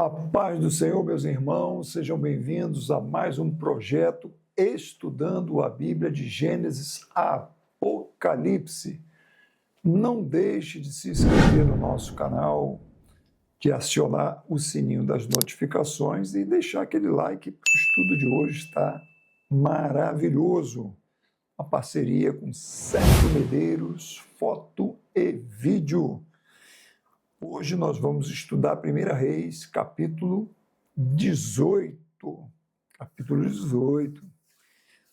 A paz do Senhor, meus irmãos, sejam bem-vindos a mais um projeto Estudando a Bíblia de Gênesis a Apocalipse. Não deixe de se inscrever no nosso canal, de acionar o sininho das notificações e deixar aquele like. O estudo de hoje está maravilhoso. Uma parceria com Sérgio Medeiros, foto e vídeo. Hoje nós vamos estudar 1 Reis, capítulo 18. Capítulo 18.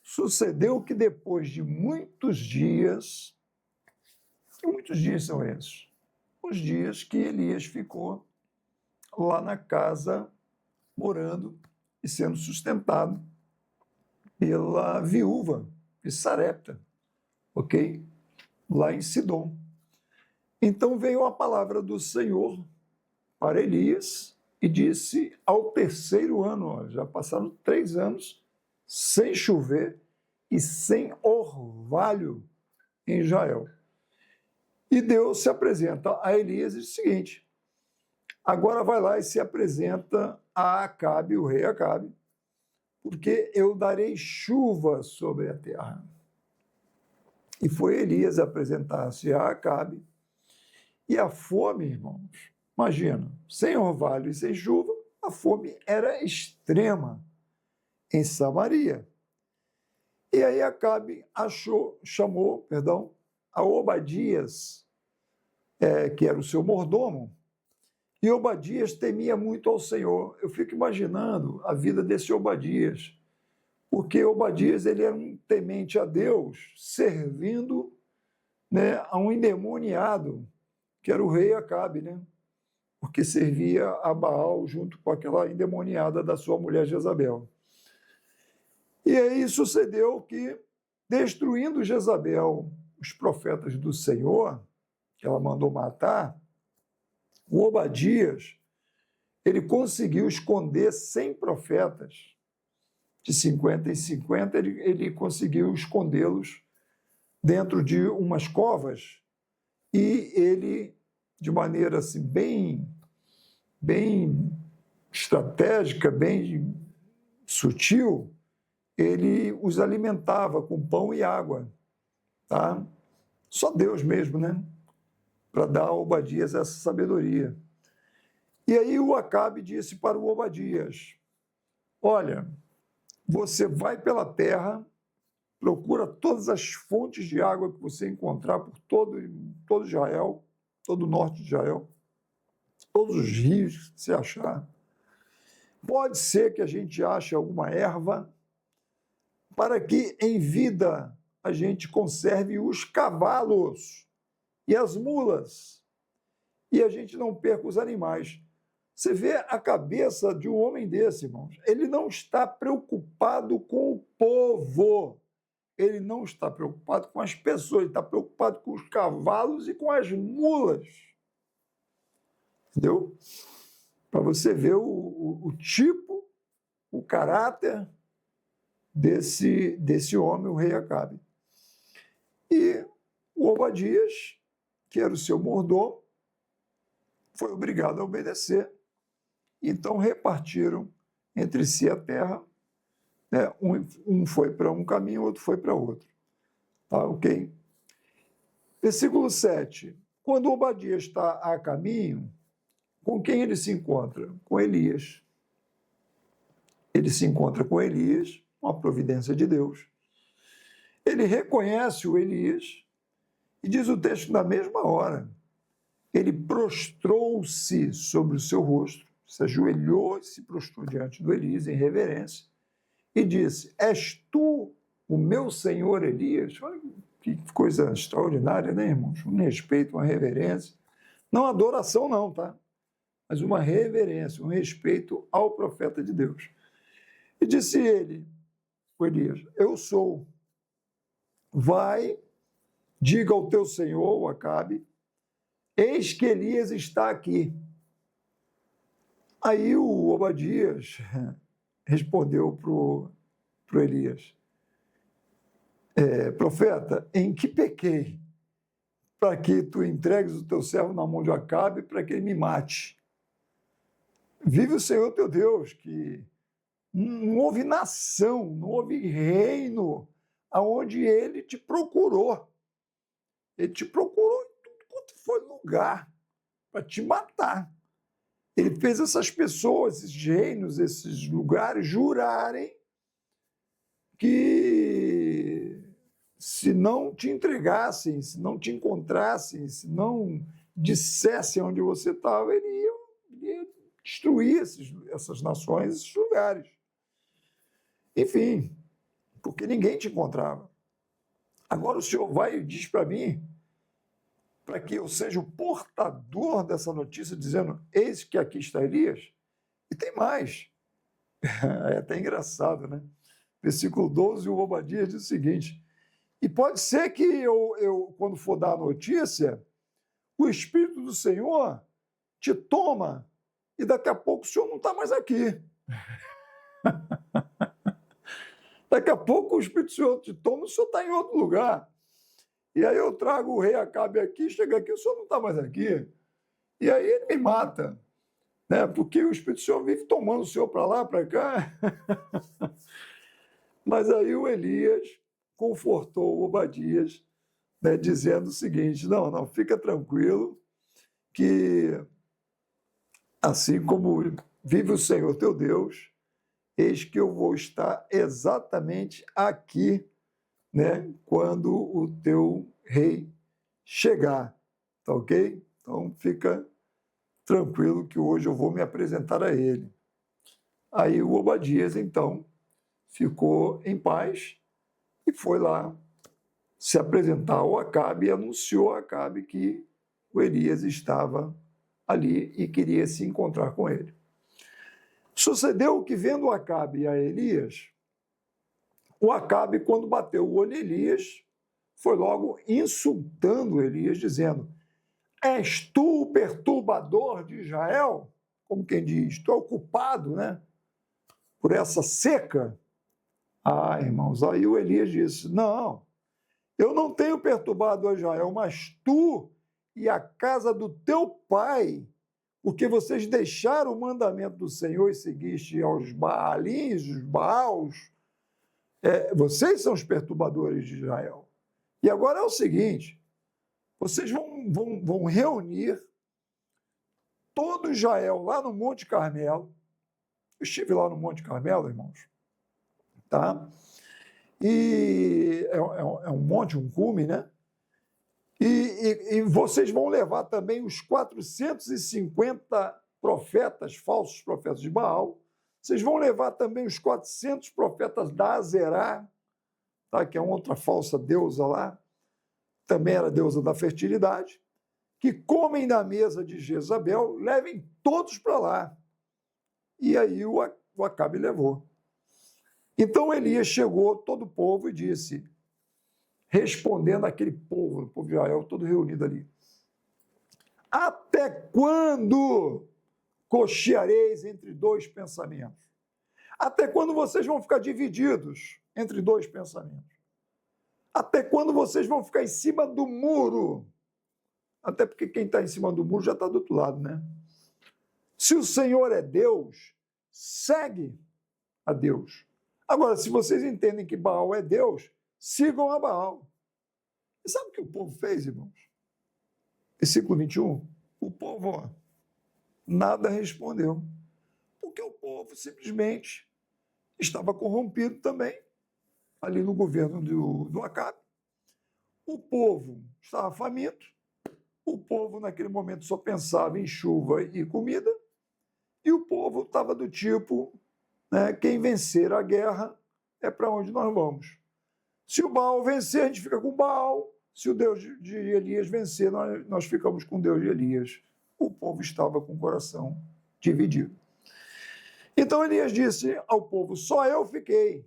Sucedeu que depois de muitos dias, e muitos dias são esses? Os dias que Elias ficou lá na casa, morando e sendo sustentado pela viúva de Sarepta, ok? Lá em Sidom. Então veio a palavra do Senhor para Elias e disse ao terceiro ano, já passaram 3 anos sem chover e sem orvalho em Israel. E Deus se apresenta a Elias e diz o seguinte: agora vai lá e se apresenta a Acabe, o rei Acabe, porque eu darei chuva sobre a terra. E foi Elias apresentar-se a Acabe. E a fome, irmãos, imagina, sem orvalho e sem chuva, a fome era extrema em Samaria. E aí Acabe chamou a Obadias, que era o seu mordomo, e Obadias temia muito ao Senhor. Eu fico imaginando a vida desse Obadias, porque Obadias ele era um temente a Deus, servindo, a um endemoniado, que era o rei Acabe, porque servia a Baal junto com aquela endemoniada da sua mulher Jezabel. E aí sucedeu que, destruindo Jezabel, os profetas do Senhor, que ela mandou matar, o Obadias, ele conseguiu esconder 100 profetas, de 50 em 50, ele conseguiu escondê-los dentro de umas covas, e ele, de maneira assim, bem estratégica, bem sutil, ele os alimentava com pão e água, tá? Só Deus mesmo, para dar a Obadias essa sabedoria. E aí o Acabe disse para o Obadias: olha, você vai pela terra, procura todas as fontes de água que você encontrar por todo Israel, todo o norte de Israel, todos os rios que você achar. Pode ser que a gente ache alguma erva, para que em vida a gente conserve os cavalos e as mulas, e a gente não perca os animais. Você vê a cabeça de um homem desse, irmãos. Ele não está preocupado com o povo. Ele não está preocupado com as pessoas, ele está preocupado com os cavalos e com as mulas. Entendeu? Para você ver o tipo, o caráter desse homem, o rei Acabe. E o Obadias, que era o seu mordomo, foi obrigado a obedecer. Então repartiram entre si a terra. Um foi para um caminho, outro foi para outro. Tá, ok? Versículo 7. Quando Obadias está a caminho, com quem ele se encontra? Com Elias. Ele se encontra com Elias, uma providência de Deus. Ele reconhece o Elias e diz o texto: na mesma hora, ele prostrou-se sobre o seu rosto, se ajoelhou e se prostrou diante do Elias em reverência, e disse: és tu o meu senhor Elias? Olha que coisa extraordinária, irmãos? Um respeito, uma reverência. Não adoração não, tá? Mas uma reverência, um respeito ao profeta de Deus. E disse ele, o Elias: eu sou. Vai, diga ao teu senhor, o Acabe, eis que Elias está aqui. Aí o Obadias respondeu para Elias: profeta, em que pequei para que tu entregues o teu servo na mão de Acabe para que ele me mate? Vive o Senhor teu Deus, que não houve nação, não houve reino aonde ele te procurou. Ele te procurou em tudo quanto foi lugar para te matar. Ele fez essas pessoas, esses reinos, esses lugares jurarem que se não te entregassem, se não te encontrassem, se não dissessem onde você estava, ele ia destruir essas nações, esses lugares. Enfim, porque ninguém te encontrava. Agora o Senhor vai e diz para mim, para que eu seja o portador dessa notícia, dizendo, eis que aqui está Elias. E tem mais. É até engraçado, né? Versículo 12, o Obadias diz o seguinte, e pode ser que eu, quando for dar a notícia, o Espírito do Senhor te toma e daqui a pouco o Senhor não está mais aqui. Daqui a pouco o Espírito do Senhor te toma, o Senhor está em outro lugar. E aí eu trago o rei Acabe aqui, chega aqui, o Senhor não está mais aqui. E aí ele me mata, né? Porque o Espírito do Senhor vive tomando o Senhor para lá, para cá. Mas aí o Elias confortou o Obadias, né, dizendo o seguinte, não, fica tranquilo, que assim como vive o Senhor teu Deus, eis que eu vou estar exatamente aqui, né, quando o teu rei chegar, tá ok? Então fica tranquilo que hoje eu vou me apresentar a ele. Aí o Obadias, então, ficou em paz e foi lá se apresentar ao Acabe e anunciou a Acabe que o Elias estava ali e queria se encontrar com ele. Sucedeu que, vendo Acabe a Elias, o Acabe, quando bateu o olho em Elias, foi logo insultando Elias, dizendo, és tu o perturbador de Israel? Como quem diz, tu é o culpado, né? Por essa seca? Ah, irmãos, aí o Elias disse, não, eu não tenho perturbado Israel, mas tu e a casa do teu pai, porque vocês deixaram o mandamento do Senhor e seguiste aos Baalins, os Baals, vocês são os perturbadores de Israel. E agora é o seguinte, vocês vão reunir todo Israel lá no Monte Carmelo. Eu estive lá no Monte Carmelo, irmãos, tá? E é um monte, um cume, né? E vocês vão levar também os 450 profetas, falsos profetas de Baal. Vocês vão levar também os 400 profetas da Azerá, tá? Que é uma outra falsa deusa lá, também era deusa da fertilidade, que comem da mesa de Jezabel, levem todos para lá. E aí o Acabe levou. Então Elias chegou, todo o povo, e disse, respondendo àquele povo, o povo de Israel, todo reunido ali, até quando cocheareis entre dois pensamentos? Até quando vocês vão ficar divididos entre dois pensamentos? Até quando vocês vão ficar em cima do muro? Até porque quem está em cima do muro já está do outro lado, né? Se o Senhor é Deus, segue a Deus. Agora, se vocês entendem que Baal é Deus, sigam a Baal. E sabe o que o povo fez, irmãos? Versículo 21. O povo, nada respondeu. Porque o povo simplesmente estava corrompido também, ali no governo do Acabe. O povo estava faminto. O povo, naquele momento, só pensava em chuva e comida. E o povo estava do tipo, né, quem vencer a guerra é para onde nós vamos. Se o Baal vencer, a gente fica com o Baal. Se o Deus de Elias vencer, nós ficamos com o Deus de Elias. O povo estava com o coração dividido. Então Elias disse ao povo, só eu fiquei.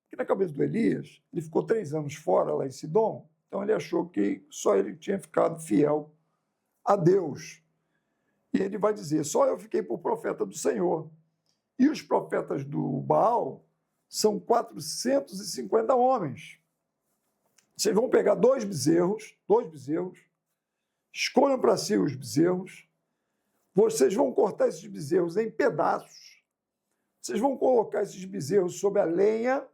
Porque na cabeça do Elias, ele ficou 3 anos fora lá em Sidom, então ele achou que só ele tinha ficado fiel a Deus. E ele vai dizer, só eu fiquei por profeta do Senhor. E os profetas do Baal são 450 homens. Vocês vão pegar 2 bezerros, escolham para si os bezerros, vocês vão cortar esses bezerros em pedaços, vocês vão colocar esses bezerros sobre a lenha,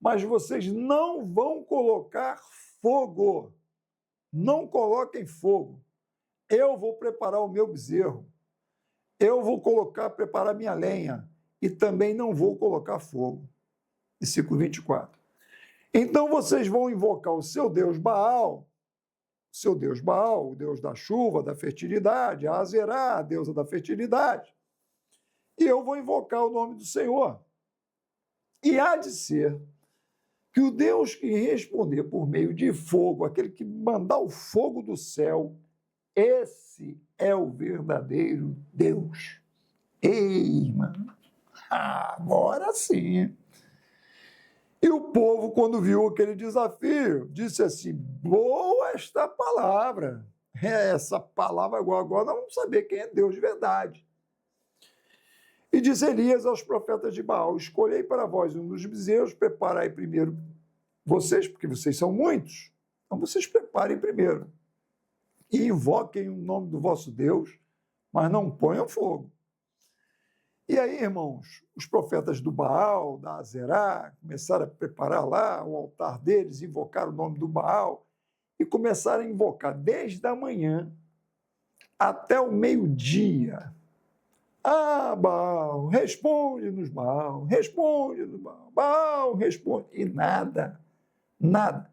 mas vocês não vão colocar fogo. Não coloquem fogo. Eu vou preparar o meu bezerro. Eu vou preparar minha lenha. E também não vou colocar fogo. Versículo 24. Então vocês vão invocar o seu Deus Baal, o Deus da chuva, da fertilidade, a Azerá, a deusa da fertilidade. E eu vou invocar o nome do Senhor. E há de ser que o Deus que responder por meio de fogo, aquele que mandar o fogo do céu, esse é o verdadeiro Deus. Ei, mano, agora sim. E o povo, quando viu aquele desafio, disse assim, boa esta palavra. Essa palavra agora nós vamos saber quem é Deus de verdade. E disse Elias aos profetas de Baal, escolhei para vós um dos bezerros, preparai primeiro vocês, porque vocês são muitos, então vocês preparem primeiro. E invoquem o nome do vosso Deus, mas não ponham fogo. E aí, irmãos, os profetas do Baal, da Azerá, começaram a preparar lá o altar deles, invocar o nome do Baal, e começaram a invocar desde a manhã até o meio-dia. Ah, Baal, responde-nos, Baal, responde-nos, Baal, Baal, responde. E nada, nada,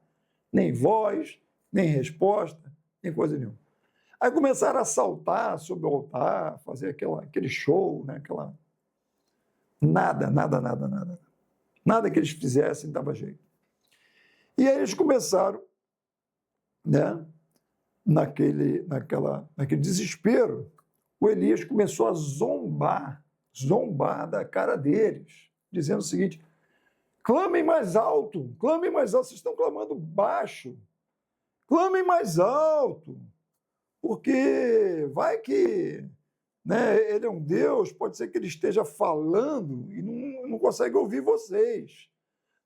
nem voz, nem resposta, nem coisa nenhuma. Aí começaram a saltar sobre o altar, fazer aquele show, né? Nada. Nada que eles fizessem dava jeito. E aí eles começaram, né? Naquele desespero, o Elias começou a zombar da cara deles, dizendo o seguinte, clamem mais alto, vocês estão clamando baixo, clamem mais alto, porque vai que, né, ele é um Deus, pode ser que ele esteja falando e não consegue ouvir vocês.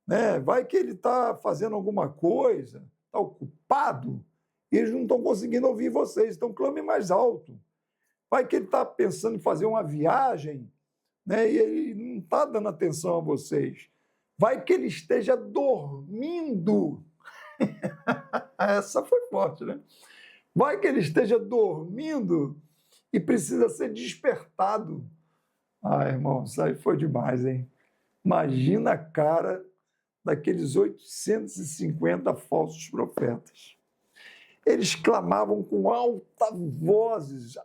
Né? Vai que ele está fazendo alguma coisa, está ocupado, e eles não estão conseguindo ouvir vocês, então clame mais alto. Vai que ele está pensando em fazer uma viagem, né, e ele não está dando atenção a vocês. Vai que ele esteja dormindo. Essa foi forte, né? Vai que ele esteja dormindo e precisa ser despertado. Ah, irmão, isso aí foi demais, hein? Imagina a cara daqueles 850 falsos profetas. Eles clamavam com alta vozes,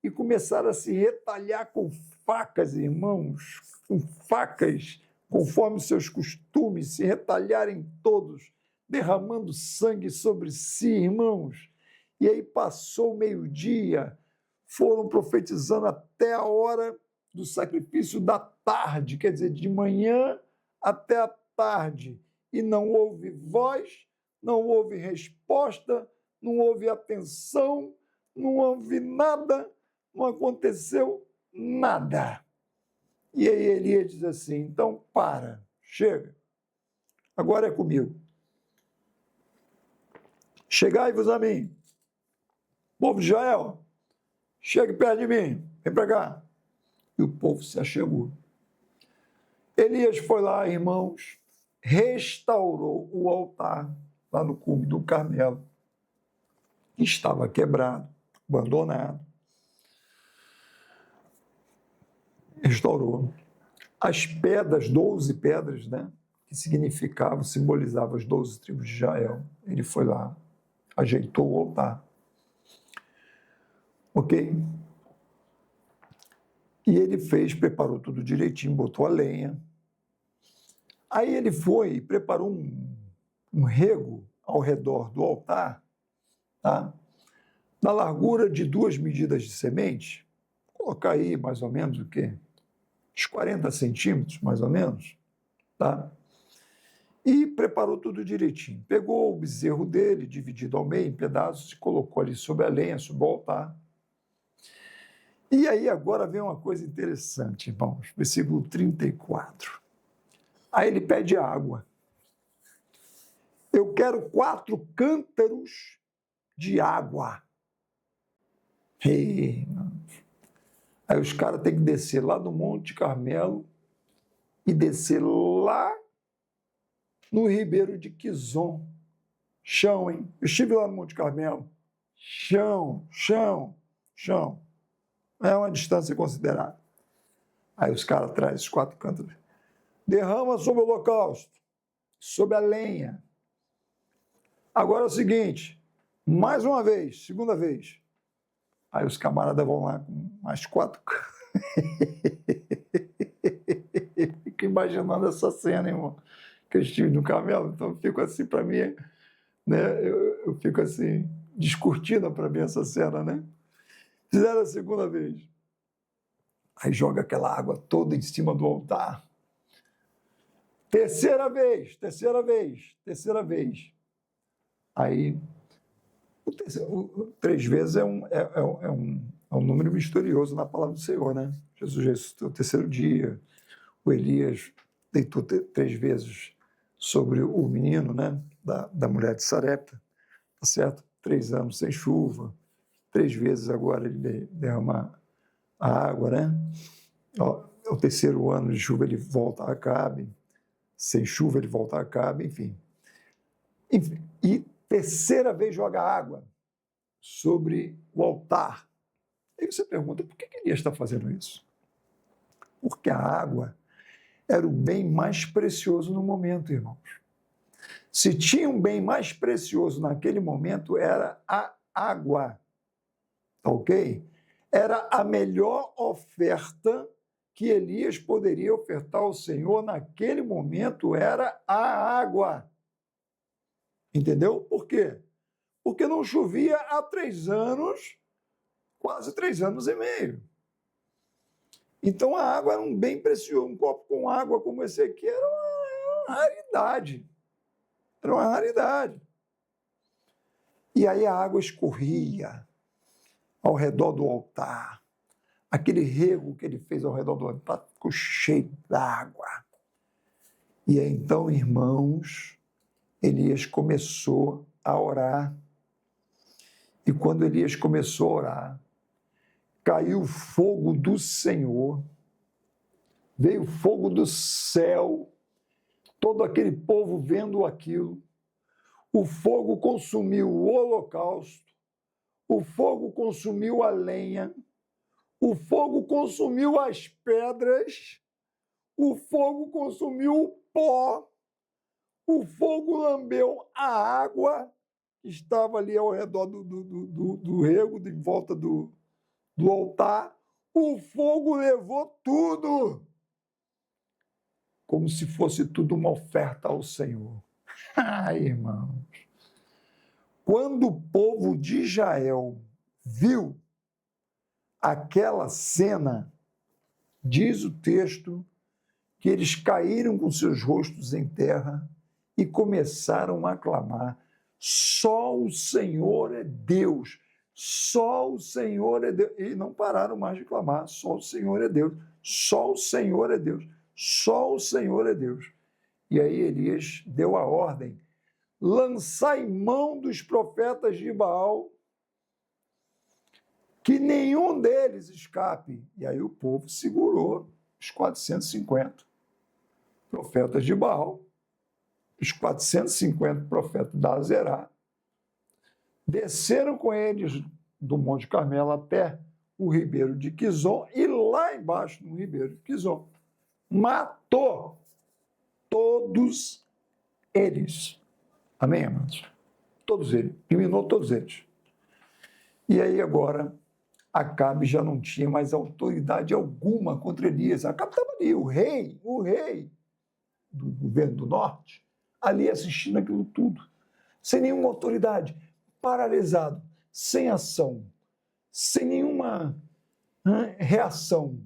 e começaram a se retalhar com facas, irmãos, com facas, conforme seus costumes, se retalharem todos, derramando sangue sobre si, irmãos. E aí passou o meio-dia, foram profetizando até a hora do sacrifício da tarde, quer dizer, de manhã até a tarde, e não houve voz, não houve resposta, não houve atenção, não houve nada, não aconteceu nada. E aí Elias diz assim, então chega, agora é comigo. Chegai-vos a mim, povo de Israel, chegue perto de mim, vem para cá. E o povo se achegou. Elias foi lá, irmãos, restaurou o altar lá no cume do Carmelo, que estava quebrado, abandonado. Restaurou. As pedras, 12 pedras, né, que simbolizavam as 12 tribos de Israel. Ele foi lá, ajeitou o altar. Ok? E ele preparou tudo direitinho, botou a lenha. Aí ele foi e preparou um rego ao redor do altar, tá? Na largura de 2 medidas de semente, vou colocar aí mais ou menos o quê? Uns 40 centímetros, mais ou menos, tá? E preparou tudo direitinho. Pegou o bezerro dele, dividido ao meio em pedaços, e colocou ali sobre a lenha, sobre o altar. E aí agora vem uma coisa interessante, irmãos, versículo 34. Aí ele pede água. Eu quero 4 cântaros de água. E, aí os caras têm que descer lá do Monte Carmelo e descer lá no Ribeiro de Quizon. Chão, hein? Eu estive lá no Monte Carmelo. Chão, chão, chão. É uma distância considerável. Aí os caras trazem os 4 cantos. Derrama sobre o holocausto, sobre a lenha. Agora é o seguinte, mais uma vez, segunda vez. Aí os camaradas vão lá com mais 4 cantos. Fico imaginando essa cena, irmão. Que eu estive no Carmelo, então eu fico assim, para mim, né? Eu fico assim, descortina para mim essa cena, né? Fizeram a segunda vez. Aí joga aquela água toda em cima do altar. Terceira vez. Aí, 3 vezes é um número misterioso na palavra do Senhor, né? Jesus ressuscitou o 3º dia, o Elias deitou 3 vezes sobre o menino, né? Da mulher de Sarepta, tá certo? 3 anos sem chuva, 3 vezes agora ele derrama a água, né? Ó, o 3º ano de chuva ele volta a Acabe, sem chuva ele volta a Acabe, enfim. E terceira vez joga água sobre o altar. Aí você pergunta, por que Elias está fazendo isso? Porque a água era o bem mais precioso no momento, irmãos. Se tinha um bem mais precioso naquele momento, era a água, ok? Era a melhor oferta que Elias poderia ofertar ao Senhor naquele momento, era a água. Entendeu? Por quê? Porque não chovia há 3 anos, quase 3 anos e meio. Então a água era um bem precioso. Um copo com água como esse aqui era uma raridade. Era uma raridade. E aí a água escorria ao redor do altar. Aquele rego que ele fez ao redor do altar ficou cheio d'água. E aí, então, irmãos, Elias começou a orar. E quando Elias começou a orar, caiu o fogo do Senhor, veio fogo do céu, todo aquele povo vendo aquilo. O fogo consumiu o holocausto, o fogo consumiu a lenha, o fogo consumiu as pedras, o fogo consumiu o pó, o fogo lambeu a água que estava ali ao redor do rego, de volta do altar. O fogo levou tudo, como se fosse tudo uma oferta ao Senhor. Ai, irmãos, quando o povo de Israel viu aquela cena, diz o texto que eles caíram com seus rostos em terra e começaram a clamar: só o Senhor é Deus, só o Senhor é Deus. E não pararam mais de clamar: só o Senhor é Deus, só o Senhor é Deus, só o Senhor é Deus. E aí Elias deu a ordem: lançai mão dos profetas de Baal, que nenhum deles escape. E aí o povo segurou os 450 profetas de Baal, os 450 profetas da Azerá, desceram com eles do Monte Carmelo até o Ribeiro de Quizon, e lá embaixo, no Ribeiro de Quizon, matou todos eles. Amém, amados? Todos eles. Eliminou todos eles. E aí agora, Acabe já não tinha mais autoridade alguma contra Elias. Acabe estava ali, o rei do governo do norte, ali assistindo aquilo tudo, sem nenhuma autoridade, paralisado, sem ação, sem nenhuma reação,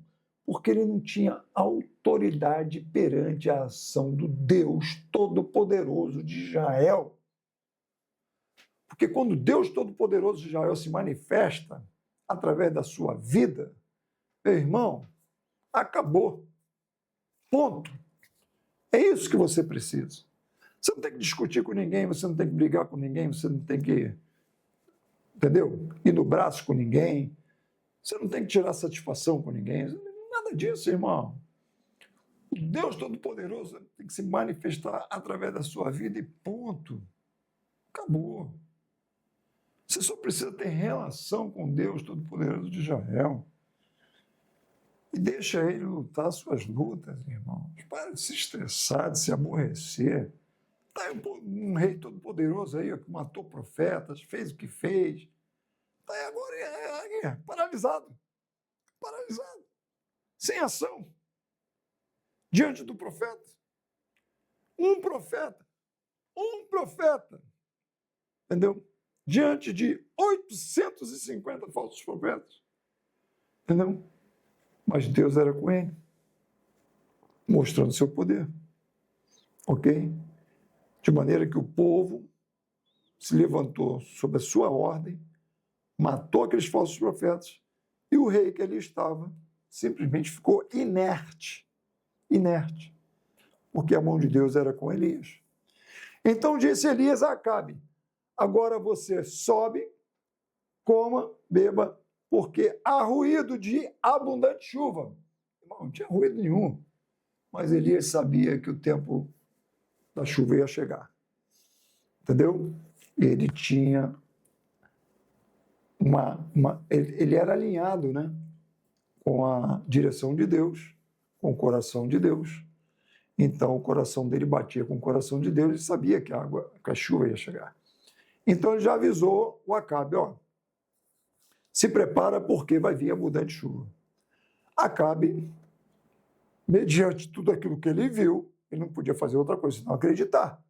porque ele não tinha autoridade perante a ação do Deus Todo-Poderoso de Israel. Porque quando Deus Todo-Poderoso de Israel se manifesta através da sua vida, meu irmão, acabou. Ponto. É isso que você precisa. Você não tem que discutir com ninguém, você não tem que brigar com ninguém, você não tem que, entendeu? Ir no braço com ninguém, Você não tem que tirar satisfação com ninguém. Nada disso, irmão. O Deus Todo-Poderoso tem que se manifestar através da sua vida e ponto. Acabou. Você só precisa ter relação com Deus Todo-Poderoso de Israel. E deixa ele lutar suas lutas, irmãos. Para de se estressar, de se aborrecer. Está um rei todo-poderoso aí, que matou profetas, fez o que fez. Está aí agora paralisado. Paralisado. Sem ação. Diante do profeta. Um profeta. Um profeta. Entendeu? Diante de 850 falsos profetas. Entendeu? Mas Deus era com ele, mostrando seu poder. Ok? De maneira que o povo se levantou sob a sua ordem, matou aqueles falsos profetas, e o rei que ali estava simplesmente ficou inerte. Inerte. Porque a mão de Deus era com Elias. Então disse Elias a Acabe: agora você sobe, coma, beba, porque há ruído de abundante chuva. Não tinha ruído nenhum, mas Elias sabia que o tempo da chuva ia chegar. Entendeu? Ele tinha ele era alinhado, né, com a direção de Deus, com o coração de Deus. Então o coração dele batia com o coração de Deus e sabia que a chuva ia chegar. Então ele já avisou o Acabe: ó, se prepara porque vai vir abundante chuva. Acabe, mediante tudo aquilo que ele viu, ele não podia fazer outra coisa senão acreditar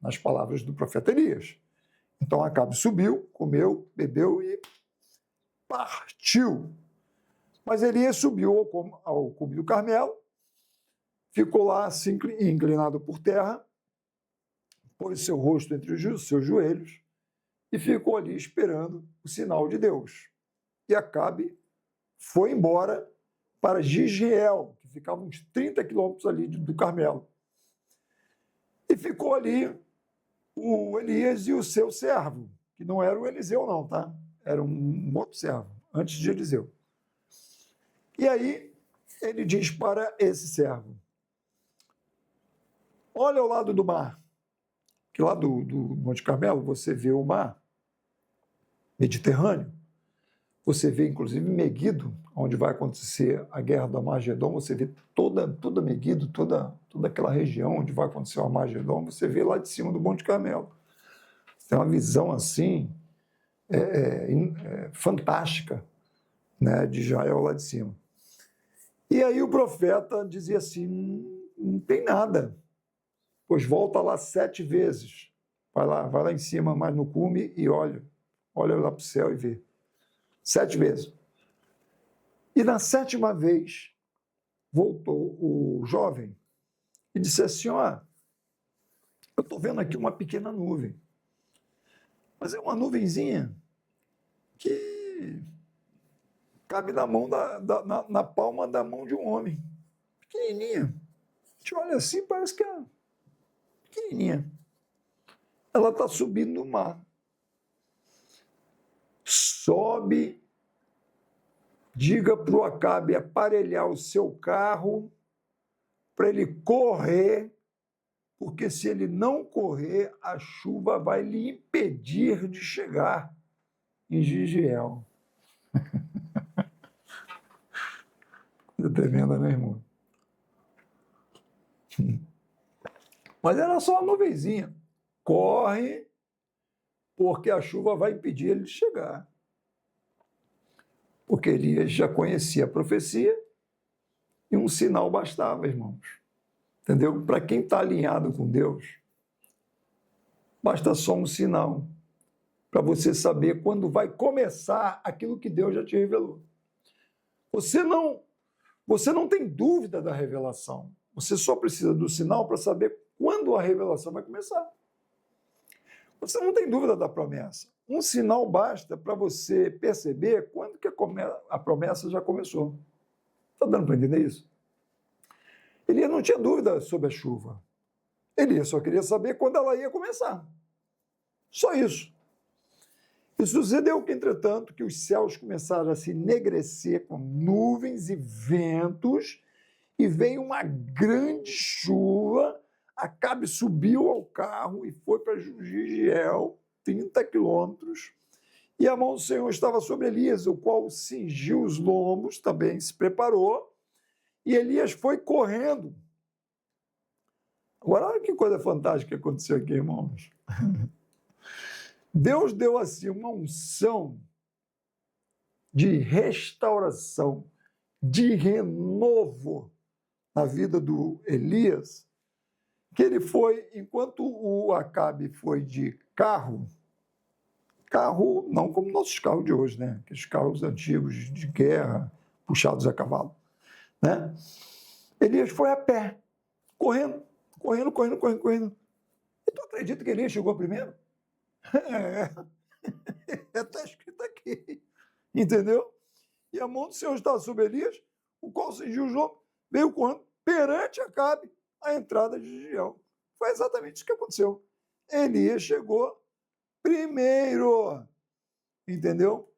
nas palavras do profeta Elias. Então Acabe subiu, comeu, bebeu e partiu. Mas Elias subiu ao cume do Carmelo, ficou lá assim, inclinado por terra, pôs seu rosto entre os seus joelhos e ficou ali esperando o sinal de Deus. E Acabe foi embora para Jizreel, que ficava uns 30 quilômetros ali do Carmelo. E ficou ali o Elias e o seu servo, que não era o Eliseu não, tá? Era um outro servo, antes de Eliseu. E aí ele diz para esse servo: olha ao lado do mar, que lá do Monte Carmelo você vê o mar Mediterrâneo, você vê inclusive Meguido, onde vai acontecer a guerra do Armagedon, você vê toda Meguido, toda aquela região onde vai acontecer o Armagedon, você vê lá de cima do Monte Carmelo. Você tem uma visão assim fantástica, né, de Israel lá de cima. E aí o profeta dizia assim: não tem nada, pois volta lá 7 vezes, vai lá em cima, mais no cume, e olha lá para o céu e vê. 7 vezes. E na 7ª vez, voltou o jovem e disse assim: ó, eu estou vendo aqui uma pequena nuvem, mas é uma nuvenzinha que cabe na mão na palma da mão de um homem, pequenininha. A gente olha assim, parece que é pequenininha. Ela está subindo no mar. Sobe, diga para o Acabe aparelhar o seu carro para ele correr, porque se ele não correr, a chuva vai lhe impedir de chegar em Jizreel. Coisa tremenda, né, irmão? Mas era só uma nuvenzinha. Corre, porque a chuva vai impedir ele de chegar. Porque Elias já conhecia a profecia e um sinal bastava, irmãos. Entendeu? Para quem está alinhado com Deus, basta só um sinal para você saber quando vai começar aquilo que Deus já te revelou. Você não tem dúvida da revelação. Você só precisa do sinal para saber quando a revelação vai começar. Você não tem dúvida da promessa. Um sinal basta para você perceber quando que a promessa já começou. Está dando para entender isso? Elias não tinha dúvida sobre a chuva. Elias só queria saber quando ela ia começar. Só isso. E sucedeu que, entretanto, que os céus começaram a se enegrecer com nuvens e ventos, e veio uma grande chuva. Acabe subiu ao carro e foi para Juziel, 30 quilômetros, e a mão do Senhor estava sobre Elias, o qual cingiu os lombos, também se preparou, e Elias foi correndo. Agora, olha que coisa fantástica que aconteceu aqui, irmãos. Deus deu assim uma unção de restauração, de renovo na vida do Elias, que ele foi, enquanto o Acabe foi de carro não como nossos carros de hoje, né? Aqueles carros antigos de guerra, puxados a cavalo, né? Elias foi a pé, correndo. E tu acredita que Elias chegou primeiro? Está escrito aqui, entendeu? E a mão do Senhor estava sobre Elias, o qual cingiu os lombos, veio correndo perante Acabe a entrada de Jeziel. Foi exatamente isso que aconteceu. Elias chegou primeiro, entendeu?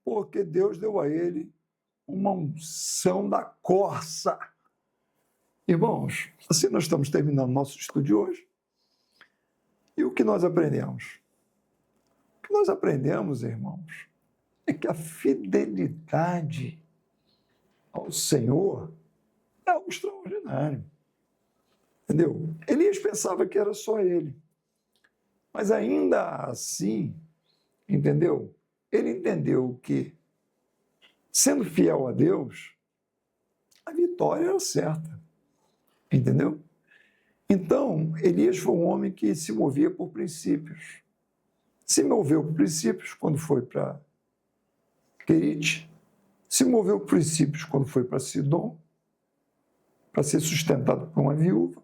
Porque Deus deu a ele uma unção da corça. Irmãos, assim nós estamos terminando nosso estudo de hoje. E o que nós aprendemos? O que nós aprendemos, irmãos, é que a fidelidade ao Senhor é algo extraordinário. Entendeu? Elias pensava que era só ele. Mas ainda assim, entendeu? Ele entendeu que, sendo fiel a Deus, a vitória era certa. Entendeu? Então, Elias foi um homem que se movia por princípios. Se moveu por princípios quando foi para Querite, se moveu por princípios quando foi para Sidom, para ser sustentado por uma viúva,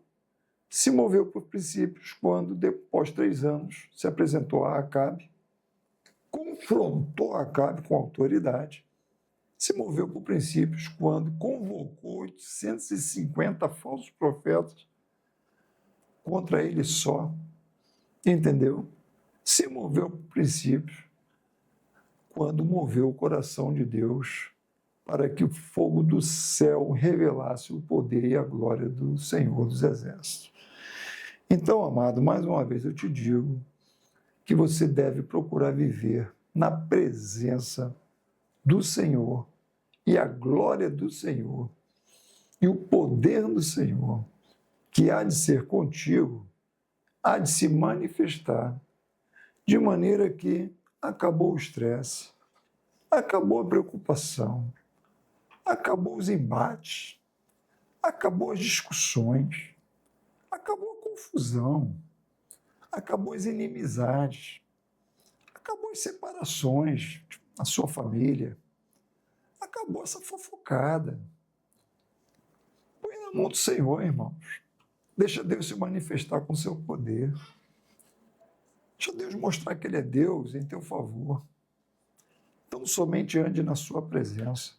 se moveu por princípios quando, depois de 3 anos, se apresentou a Acabe, confrontou Acabe com autoridade, se moveu por princípios quando convocou 850 falsos profetas contra ele só, entendeu? Se moveu por princípios quando moveu o coração de Deus para que o fogo do céu revelasse o poder e a glória do Senhor dos Exércitos. Então, amado, mais uma vez eu te digo que você deve procurar viver na presença do Senhor e a glória do Senhor e o poder do Senhor, que há de ser contigo, há de se manifestar, de maneira que acabou o estresse, acabou a preocupação, acabou os embates, acabou as discussões, acabou a confusão, acabou as inimizades, acabou as separações na sua família, acabou essa fofocada. Põe na mão do Senhor, irmãos. Deixa Deus se manifestar com seu poder. Deixa Deus mostrar que Ele é Deus em teu favor. Então, somente ande na sua presença.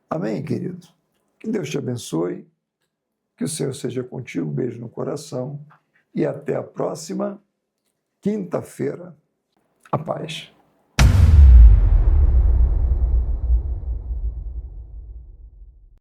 Amém, querido? Que Deus te abençoe, que o Senhor seja contigo, um beijo no coração e até a próxima quinta-feira. A paz.